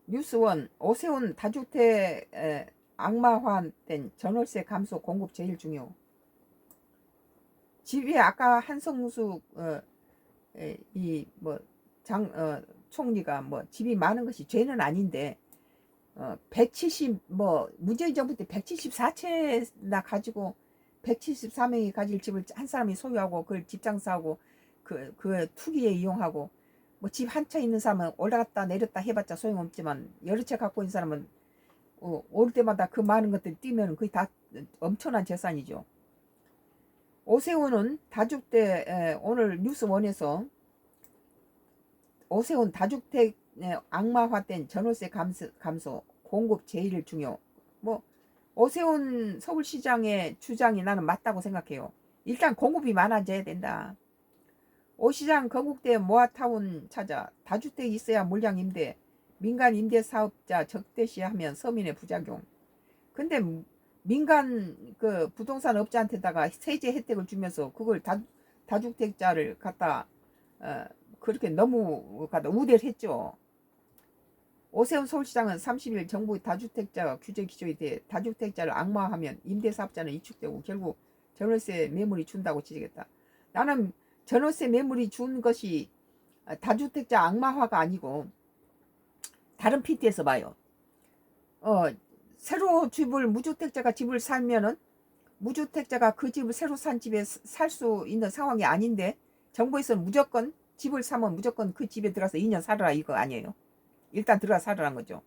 뉴스원 오세훈 다주택 악마화된 전월세 감소 공급 제일 중요. 집이 아까 한성숙 이뭐장 총리가 뭐 집이 많은 것이 죄는 아닌데 170 뭐 문재인 정부 때 174채나 가지고 174명이 가질 집을 한 사람이 소유하고 그걸 집장사하고 그 투기에 이용하고 뭐 집 한 채 있는 사람은 올라갔다 내렸다 해봤자 소용없지만 여러 채 갖고 있는 사람은 올 때마다 그 많은 것들이 뛰면 그게 다 엄청난 재산이죠. 오세훈은 다주택 오늘 뉴스원에서 오세훈 다주택 악마화된 전월세 감소 공급 제일 중요. 뭐 오세훈 서울시장의 주장이 나는 맞다고 생각해요. 일단 공급이 많아져야 된다. 오 시장 건국대 모아타운 찾아 다주택 있어야 물량 임대, 민간 임대 사업자 적대시하면 서민의 부작용. 근데 민간 그 부동산 업자한테다가 세제 혜택을 주면서 그걸 다주택자를 갖다 그렇게 너무 갖다 우대를 했죠. 오세훈 서울시장은 30일 정부 다주택자 규제 기조에 대해 다주택자를 악마하면 임대사업자는 위축되고 결국 전월세 매물이 준다고 지적했다. 나는 전월세 매물이 준 것이 다주택자 악마화가 아니고 다른 피트에서 봐요. 새로 집을 무주택자가 집을 살면은 무주택자가 그 집을 새로 산 집에 살 수 있는 상황이 아닌데 정부에서는 무조건 집을 사면 무조건 그 집에 들어가서 2년 살아라 이거 아니에요. 일단 들어가 살아란 거죠.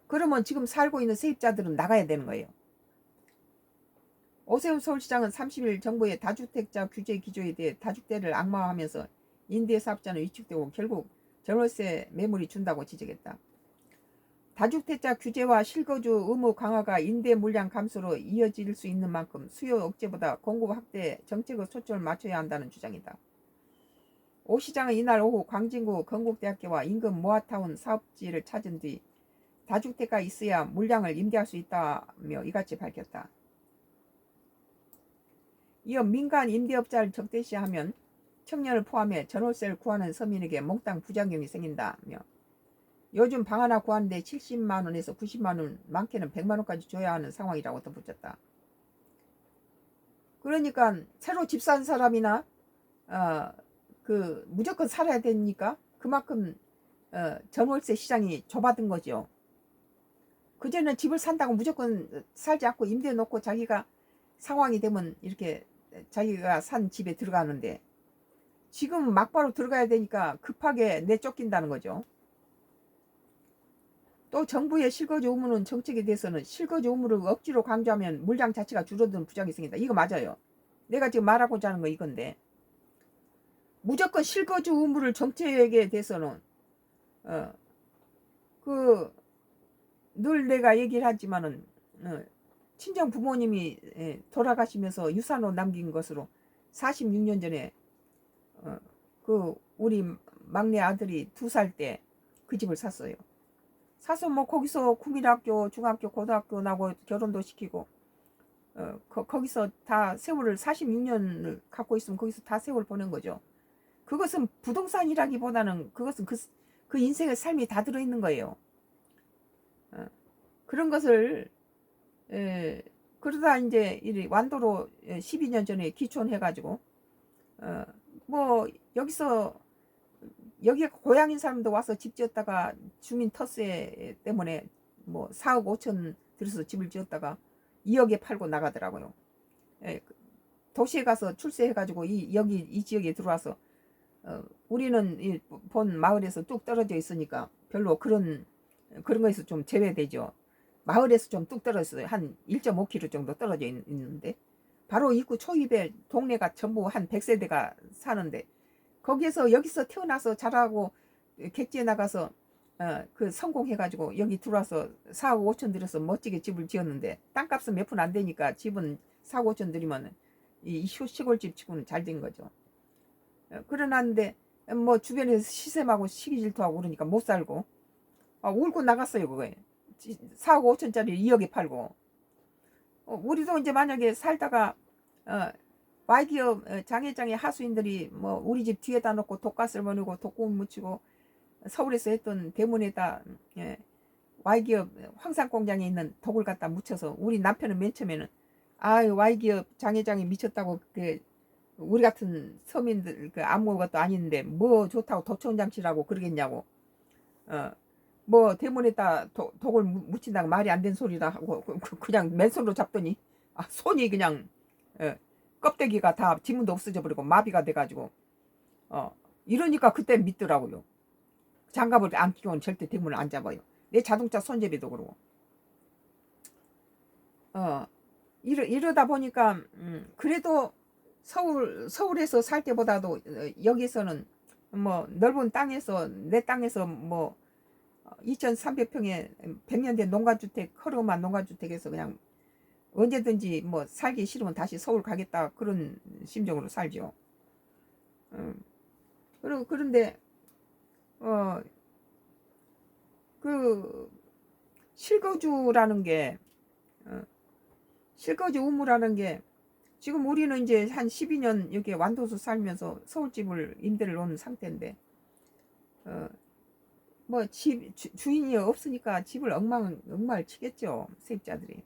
그러면 지금 살고 있는 세입자들은 나가야 되는 거예요. 오세훈 서울시장은 30일 정부의 다주택자 규제 기조에 대해 다주택을 악마화하면서 임대사업자는 위축되고 결국 전월세 매물이 준다고 지적했다. 다주택자 규제와 실거주 의무 강화가 임대 물량 감소로 이어질 수 있는 만큼 수요 억제보다 공급 확대 정책의 초점을 맞춰야 한다는 주장이다. 오 시장은 이날 오후 광진구 건국대학교와 인근 모아타운 사업지를 찾은 뒤 다주택가 있어야 물량을 임대할 수 있다며 이같이 밝혔다. 이어 민간 임대업자를 적대시하면 청년을 포함해 전월세를 구하는 서민에게 몽땅 부작용이 생긴다며 요즘 방 하나 구하는데 70만원에서 90만원 많게는 100만원까지 줘야 하는 상황이라고 덧붙였다. 그러니까 새로 집 산 사람이나 무조건 살아야 되니까 그만큼 전월세 시장이 좁아든 거죠. 그전에는 집을 산다고 무조건 살지 않고 임대 놓고 자기가 상황이 되면 이렇게 자기가 산 집에 들어가는데 지금 막바로 들어가야 되니까 급하게 내쫓긴다는 거죠. 또 정부의 실거주 의무는 정책에 대해서는 실거주 의무를 억지로 강조하면 물량 자체가 줄어드는 부작용이 생긴다. 이거 맞아요. 내가 지금 말하고자 하는 거 이건데 무조건 실거주 의무를 정책에 대해서는 늘 내가 얘기를 하지만은 친정 부모님이 돌아가시면서 유산으로 남긴 것으로 46년 전에 우리 막내 아들이 2살 때 그 집을 샀어요. 사서 뭐 거기서 국민학교, 중학교, 고등학교 나고 결혼도 시키고 거기서 다 세월을 46년을 갖고 있으면 거기서 다 세월 보낸 거죠. 그것은 부동산이라기보다는 그것은 그 인생의 삶이 다 들어있는 거예요. 그런 것을 그러다 이제 완도로 12년 전에 기촌해가지고 뭐 여기가 고향인 사람도 와서 집 지었다가 주민 텃세 때문에 뭐 4억 5천 들여서 집을 지었다가 2억에 팔고 나가더라고요. 도시에 가서 출세해가지고 여기 이 지역에 들어와서 우리는 본 마을에서 뚝 떨어져 있으니까 별로 그런 거에서 좀 제외되죠. 마을에서 좀 뚝 떨어졌어요. 한 1.5km 정도 떨어져 있는데 바로 입구 초입에 동네가 전부 한 100세대가 사는데 거기에서 여기서 태어나서 자라고 객지에 나가서 성공해가지고 여기 들어와서 4억 5천 들여서 멋지게 집을 지었는데 땅값은 몇 푼 안 되니까 집은 4억 5천 들이면 이 시골집 치고는 잘 된 거죠. 그러는데 뭐 주변에서 시샘하고 시기 질투하고 그러니까 못 살고 울고 나갔어요. 그거에 4억 5천짜리 2억에 팔고 우리도 이제 만약에 살다가 Y기업 장애장애 하수인들이 뭐 우리 집 뒤에다 놓고 독가스를 보내고 독고물 묻히고 서울에서 했던 대문에다 Y기업 황산공장에 있는 독을 갖다 묻혀서 우리 남편은 맨 처음에는 아유 Y기업 장회장이 미쳤다고 그 우리 같은 서민들 그 아무것도 아닌데 뭐 좋다고 도청장치라고 그러겠냐고 뭐 대문에다 독을 묻힌다고 말이 안 되는 소리라 하고 그냥 맨손으로 잡더니 손이 그냥 껍데기가 다 지문도 없어져 버리고 마비가 돼가지고 이러니까 그때 믿더라고요. 장갑을 안 끼고는 절대 대문을 안 잡아요. 내 자동차 손잡이도 그러고 이러다 보니까 그래도 서울에서 살 때보다도 여기서는 뭐 넓은 땅에서 내 땅에서 뭐 2,300평에 100년 된 농가주택 허름한 농가주택에서 그냥 언제든지 뭐 살기 싫으면 다시 서울 가겠다 그런 심정으로 살죠. 그런데 그 실거주라는 게 실거주 의무라는 게 지금 우리는 이제 한 12년 여기 완도서 살면서 서울집을 임대를 놓은 상태인데 뭐 주인이 없으니까 집을 엉망을 치겠죠 세입자들이.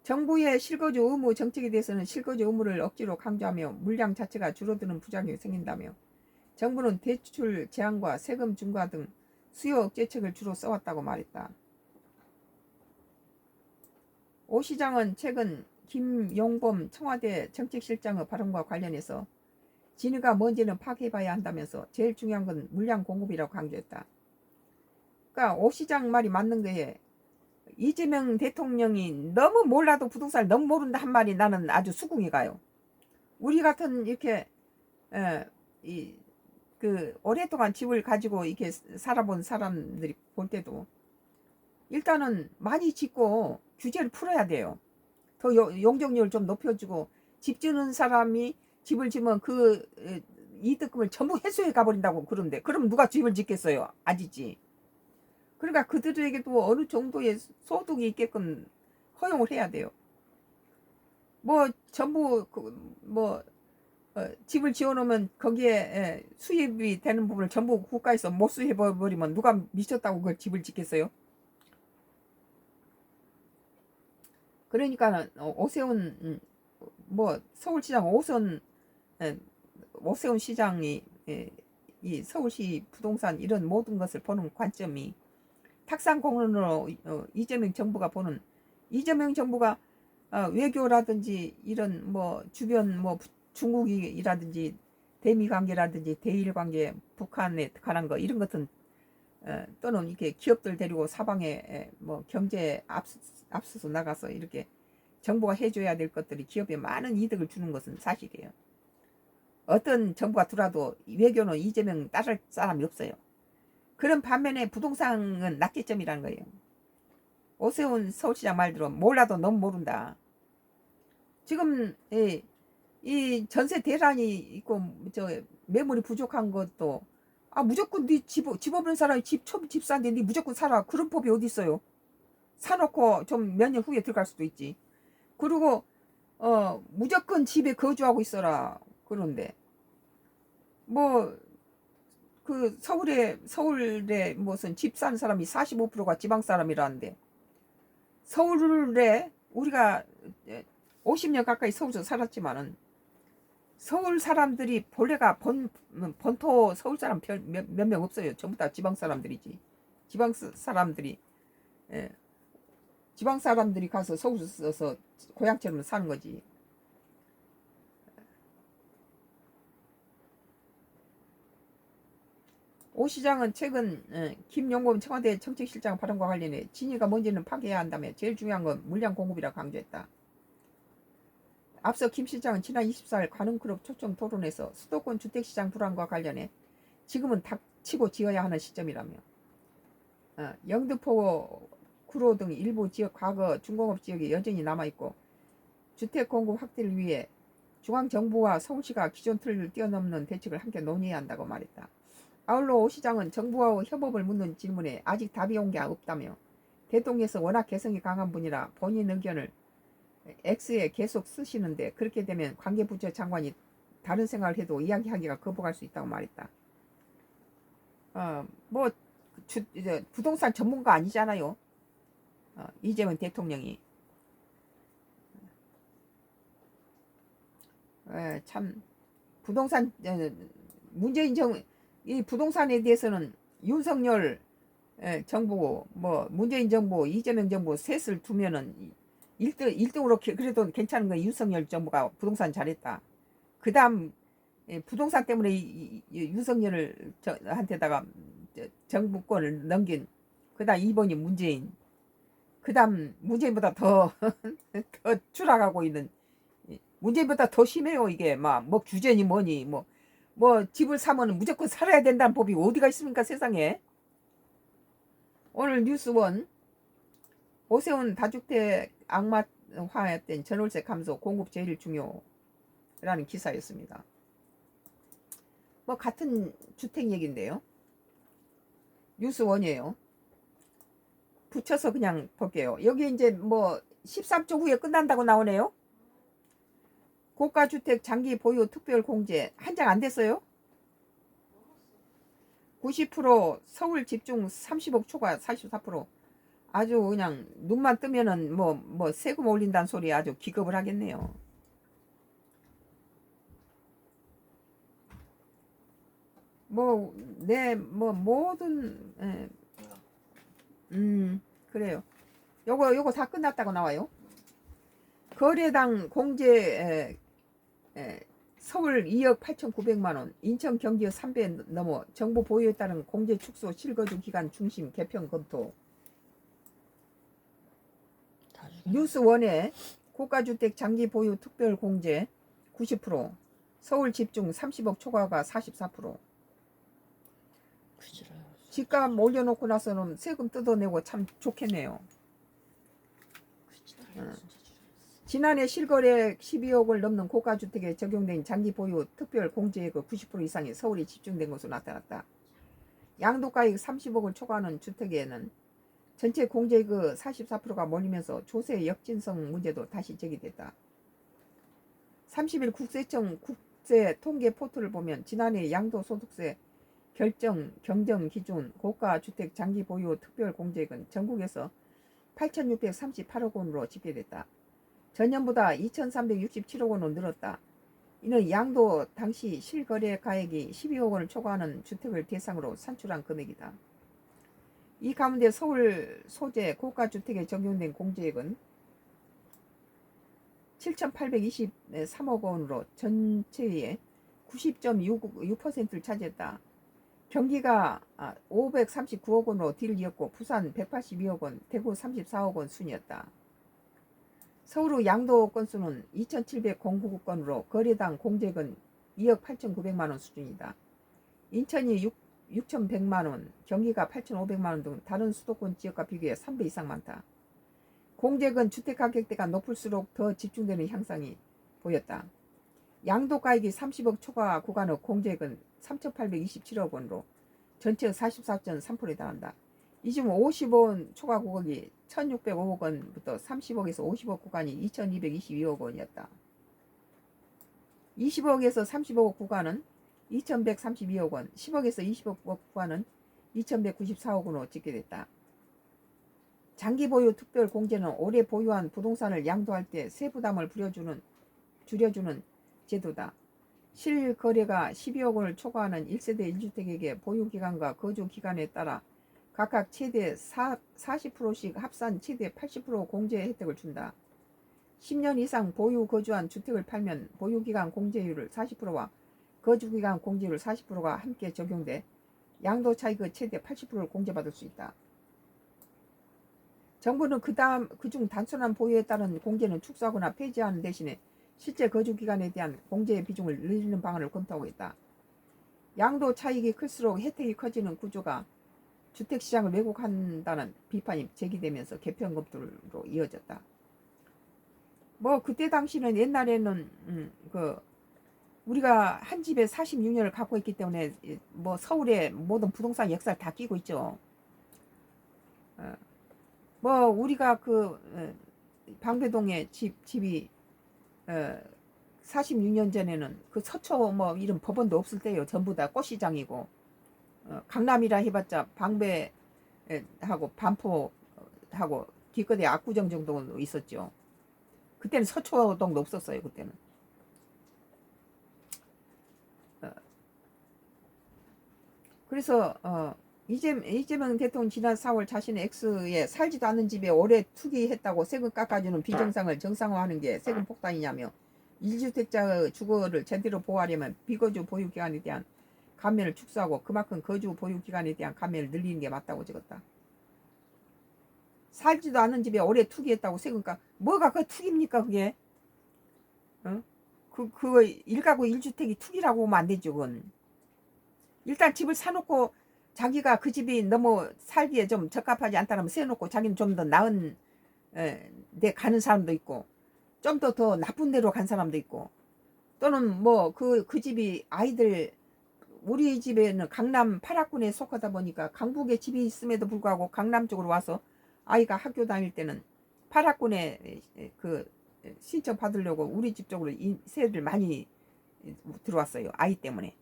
정부의 실거주 의무 정책에 대해서는 실거주 의무를 억지로 강조하며 물량 자체가 줄어드는 부작용이 생긴다며 정부는 대출 제한과 세금 중과 등 수요 억제책을 주로 써왔다고 말했다. 오 시장은 최근 김용범 청와대 정책실장의 발언과 관련해서 진위가 뭔지는 파악해봐야 한다면서 제일 중요한 건 물량 공급이라고 강조했다. 그러니까 오 시장 말이 맞는 거에 이재명 대통령이 너무 몰라도 부동산을 너무 모른다 한 말이 나는 아주 수긍이 가요. 우리 같은 이렇게 그 오랫동안 집을 가지고 이렇게 살아본 사람들이 볼 때도 일단은 많이 짓고 규제를 풀어야 돼요. 더 용적률을 좀 높여주고 집 짓는 사람이 집을 지면 그 이득금을 전부 회수해 가버린다고 그런데 그럼 누가 집을 짓겠어요? 안 짓지. 그러니까 그들에게도 어느 정도의 소득이 있게끔 허용을 해야 돼요. 뭐 전부 집을 지어놓으면 거기에 수입이 되는 부분을 전부 국가에서 못 수입해버리면 누가 미쳤다고 그걸 집을 짓겠어요? 그러니까 오세훈 뭐 서울시장 오세훈 시장이 이 서울시 부동산 이런 모든 것을 보는 관점이 탁상공론으로 이재명 정부가 보는 이재명 정부가 외교라든지 이런 뭐 주변 뭐 중국이라든지 대미 관계라든지 대일 관계 북한에 관한 거 이런 것은 또는 이렇게 기업들 데리고 사방에 뭐 경제 앞서서 나가서 이렇게 정부가 해줘야 될 것들이 기업에 많은 이득을 주는 것은 사실이에요. 어떤 정부가 들어와도 외교는 이재명 따를 사람이 없어요. 그런 반면에 부동산은 낙제점이라는 거예요. 오세훈 서울시장 말대로 몰라도 너무 모른다. 지금 이 전세 대란이 있고 저 매물이 부족한 것도 무조건 네 집 없는 사람이 집 사는데 네 무조건 살아. 그런 법이 어디 있어요? 사놓고 좀 몇 년 후에 들어갈 수도 있지. 그리고 무조건 집에 거주하고 있어라. 그런데 뭐 그 서울에 무슨 집 사는 사람이 45%가 지방 사람이라는데 서울에 우리가 50년 가까이 서울에서 살았지만은 서울 사람들이 본래가 본토 서울 사람 몇 명 없어요. 전부 다 지방 사람들이지. 지방 사람들이 지방 사람들이 가서 서울에서 고향처럼 사는 거지. 오 시장은 최근 김용범 청와대 정책실장 발언과 관련해 진위가 뭔지는 파악해야 한다며 제일 중요한 건 물량 공급이라고 강조했다. 앞서 김 실장은 지난 24일 관훈클럽 초청 토론에서 수도권 주택시장 불안과 관련해 지금은 닥치고 지어야 하는 시점이라며 영등포 구로 등 일부 지역 과거 중공업 지역이 여전히 남아있고 주택 공급 확대를 위해 중앙정부와 서울시가 기존 틀을 뛰어넘는 대책을 함께 논의해야 한다고 말했다. 아울러 오 시장은 정부와의 협업을 묻는 질문에 아직 답이 온 게 없다며 대통령께서 워낙 개성이 강한 분이라 본인 의견을 X에 계속 쓰시는데 그렇게 되면 관계부처 장관이 다른 생각을 해도 이야기하기가 거부할 수 있다고 말했다. 뭐 이제 부동산 전문가 아니잖아요. 이재명 대통령이. 참 부동산 문재인 이 부동산에 대해서는 윤석열 정부 뭐 문재인 정부 이재명 정부 셋을 두면은 1등으로 그래도 괜찮은 건 윤석열 정부가 부동산 잘했다. 그 다음 부동산 때문에 윤석열을 한테다가 정부권을 넘긴 그 다음 2번이 문재인, 그 다음 문재인보다 더 추락하고 있는, 문재인보다 더 심해요. 이게 막 뭐 규제니 뭐니 뭐 집을 사면 무조건 살아야 된다는 법이 어디가 있습니까 세상에. 오늘 뉴스원 오세훈 다주택 악마화했던 전월세 감소 공급 제일 중요라는 기사였습니다. 뭐 같은 주택 얘기인데요. 뉴스원이에요. 붙여서 그냥 볼게요. 여기 이제 뭐 13조 후에 끝난다고 나오네요. 고가주택 장기 보유 특별 공제 한 장 안 됐어요. 90% 서울 집중 30억 초과 44%. 아주 그냥 눈만 뜨면은 뭐 세금 올린다는 소리 아주 기겁을 하겠네요. 뭐 모든 그래요. 요거 다 끝났다고 나와요. 거래당 공제 서울 2억 8,900만원, 인천 경기역 3배 넘어 정부 보유에 따른 공제 축소 실거주 기간 중심 개편 검토. 뉴스원에 고가주택 장기 보유 특별 공제 90%, 서울 집중 30억 초과가 44%. 집값 올려놓고 나서는 세금 뜯어내고 참 좋겠네요. 지난해 실거래 12억을 넘는 고가주택에 적용된 장기 보유 특별 공제액의 90% 이상이 서울에 집중된 것으로 나타났다. 양도가액 30억을 초과하는 주택에는 전체 공제액의 44%가 몰리면서 조세 역진성 문제도 다시 제기됐다. 30일 국세청 국세 통계 포털을 보면 지난해 양도소득세 결정 경정 기준 고가주택 장기 보유 특별 공제액은 전국에서 8,638억 원으로 집계됐다. 전년보다 2,367억 원으로 늘었다. 이는 양도 당시 실거래 가액이 12억 원을 초과하는 주택을 대상으로 산출한 금액이다. 이 가운데 서울 소재 고가주택에 적용된 공제액은 7,823억 원으로 전체의 90.6%를 차지했다. 경기가 539억 원으로 뒤를 이었고 부산 182억 원, 대구 34억 원 순이었다. 서울의 양도 건수는 2,709건으로 거래당 공제액은 2억 8,900만원 수준이다. 인천이 6,100만원, 경기가 8,500만원 등 다른 수도권 지역과 비교해 3배 이상 많다. 공제액은 주택가격대가 높을수록 더 집중되는 향상이 보였다. 양도가액이 30억 초과 구간의 공제액은 3,827억 원으로 전체 44.3%에 달한다. 이 중 50원 초과 구간이 1,605억 원부터 30억에서 50억 구간이 2,222억 원이었다. 20억에서 35억 구간은 2,132억 원, 10억에서 20억 구간은 2,194억 원으로 집계됐다. 장기 보유 특별 공제는 오래 보유한 부동산을 양도할 때 세부담을 줄여주는 제도다. 실거래가 12억 원을 초과하는 1세대 1주택에게 보유기간과 거주기간에 따라 각각 최대 40%씩 합산 최대 80% 공제 혜택을 준다. 10년 이상 보유 거주한 주택을 팔면 보유기간 공제율을 40%와 거주기간 공제율 40%가 함께 적용돼 양도 차익의 최대 80%를 공제받을 수 있다. 정부는 그중 단순한 보유에 따른 공제는 축소하거나 폐지하는 대신에 실제 거주기간에 대한 공제의 비중을 늘리는 방안을 검토하고 있다. 양도 차익이 클수록 혜택이 커지는 구조가 주택시장을 왜곡한다는 비판이 제기되면서 개편 검토로 이어졌다. 뭐 그때 당시는 옛날에는 우리가 한 집에 46년을 갖고 있기 때문에 뭐 서울의 모든 부동산 역사를 다 끼고 있죠. 뭐 우리가 방배동에 집이 46년 전에는 그 서초 뭐 이런 법원도 없을 때요. 전부 다 꽃시장이고 강남이라 해봤자 방배하고 반포하고 기껏해 압구정 정도 있었죠. 그때는 서초동도 없었어요. 그때는. 그래서 이재명 대통령 지난 4월 자신의 X에 살지도 않는 집에 오래 투기했다고 세금 깎아주는 비정상을 정상화하는 게 세금 폭탄이냐며 1주택자의 주거를 제대로 보호하려면 비거주 보유기간에 대한 감면을 축소하고 그만큼 거주 보유기간에 대한 감면을 늘리는 게 맞다고 적었다. 살지도 않은 집에 오래 투기했다고 세금 뭐가 그 투기입니까 그게? 그거 1가구 1주택이 투기라고 하면 안 되죠. 그건. 일단 집을 사놓고 자기가 그 집이 너무 살기에 좀 적합하지 않다면 세놓고 자기는 좀 더 나은 데 가는 사람도 있고 좀 더 나쁜 데로 간 사람도 있고 또는 뭐 그 집이 아이들 우리 집에는 강남 8학군에 속하다 보니까 강북에 집이 있음에도 불구하고 강남 쪽으로 와서 아이가 학교 다닐 때는 8학군에 그 신청 받으려고 우리 집 쪽으로 세를 많이 들어왔어요. 아이 때문에.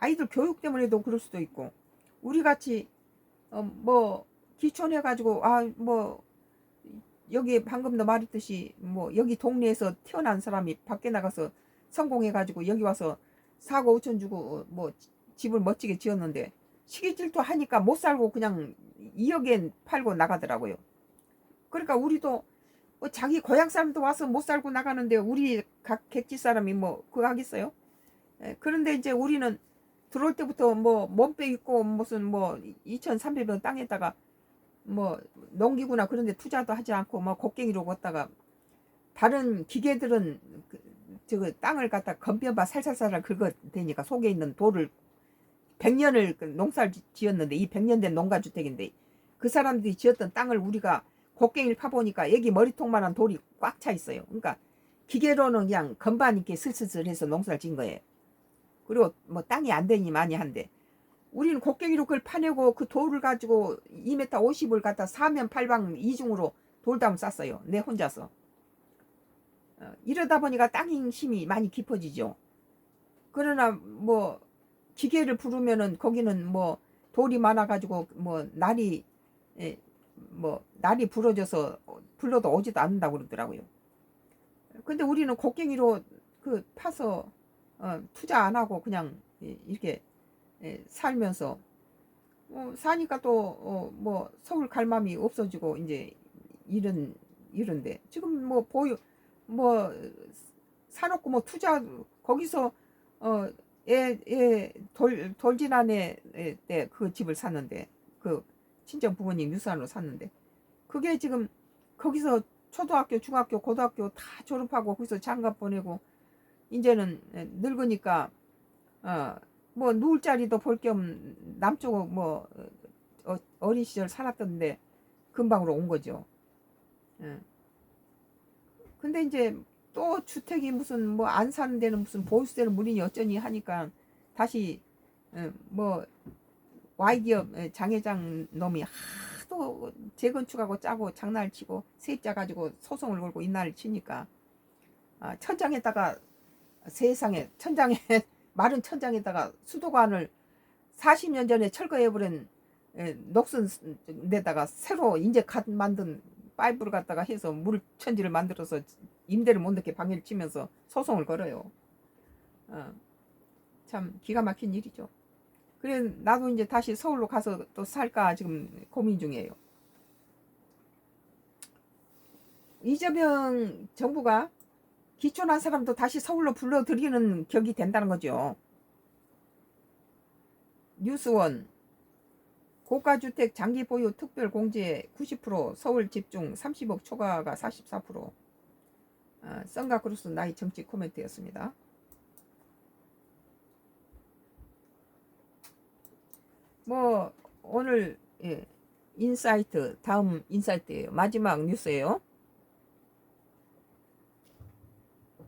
아이들 교육 때문에도 그럴 수도 있고 우리 같이 뭐 기촌해 가지고 뭐 여기 방금도 말했듯이 뭐 여기 동네에서 태어난 사람이 밖에 나가서 성공해 가지고 여기 와서 4억 5천 주고 뭐 집을 멋지게 지었는데 시기 질투하니까 못 살고 그냥 2억엔 팔고 나가더라고요. 그러니까 우리도 뭐 자기 고향 사람도 와서 못 살고 나가는데 우리 각 객지 사람이 뭐 그거 하겠어요? 그런데 이제 우리는 들어올 때부터 뭐 몸빼 있고 무슨 뭐 2,300원 땅에다가 뭐 농기구나 그런데 투자도 하지 않고 뭐 곡괭이로 걷다가 다른 기계들은 저거 땅을 갖다 건벼봐 살살살 긁어대니까 속에 있는 돌을 100년을 농사를 지었는데 이 100년 된 농가주택인데 그 사람들이 지었던 땅을 우리가 곡괭이를 파보니까 여기 머리통만한 돌이 꽉 차 있어요. 그러니까 기계로는 그냥 건반 있게 슬슬슬 해서 농사를 지은 거예요. 그리고 뭐 땅이 안 되니 많이 한데 우리는 곡괭이로 그걸 파내고 그 돌을 가지고 2m 50을 갖다 사면 팔방 이중으로 돌담을 쌌어요. 내 혼자서. 이러다 보니까 땅 힘이 많이 깊어지죠. 그러나 뭐 기계를 부르면은 거기는 뭐 돌이 많아가지고 뭐 날이 부러져서 불러도 오지도 않는다고 그러더라고요. 근데 우리는 곡괭이로 그 파서 투자 안 하고 그냥 이렇게 살면서 사니까 또 뭐 서울 갈 마음이 없어지고 이제 이런데 지금 뭐 뭐 사놓고 뭐 투자 거기서 돌진안에 때 그 집을 샀는데 그 친정 부모님 유산으로 샀는데 그게 지금 거기서 초등학교 중학교 고등학교 다 졸업하고 거기서 장가 보내고 이제는 늙으니까 뭐 누울 자리도 볼 겸 남쪽 뭐 어린 시절 살았던데 금방으로 온 거죠. 근데 이제 또 주택이 무슨 뭐 안 사는 데는 무슨 보유세를 물리니 어쩌니 하니까 다시 뭐 Y기업 장회장 놈이 하도 재건축하고 짜고 장난을 치고 세입자 가지고 소송을 걸고 인난을 치니까 천장에다가 세상에 천장에 마른 천장에다가 수도관을 40년 전에 철거해버린 녹슨 데다가 새로 이제 갓 만든 파이프를 갖다가 해서 물천지를 만들어서 임대를 못 넣게 방해를 치면서 소송을 걸어요. 참 기가 막힌 일이죠. 그래 나도 이제 다시 서울로 가서 또 살까 지금 고민 중이에요. 이재명 정부가 기촌한 사람도 다시 서울로 불러들이는 격이 된다는 거죠. 뉴스원 고가주택 장기보유 특별공제 90% 서울 집중 30억 초과가 44%. 썬가크루스 나이 정치 코멘트였습니다. 뭐 오늘 인사이트 다음 인사이트예요. 마지막 뉴스예요.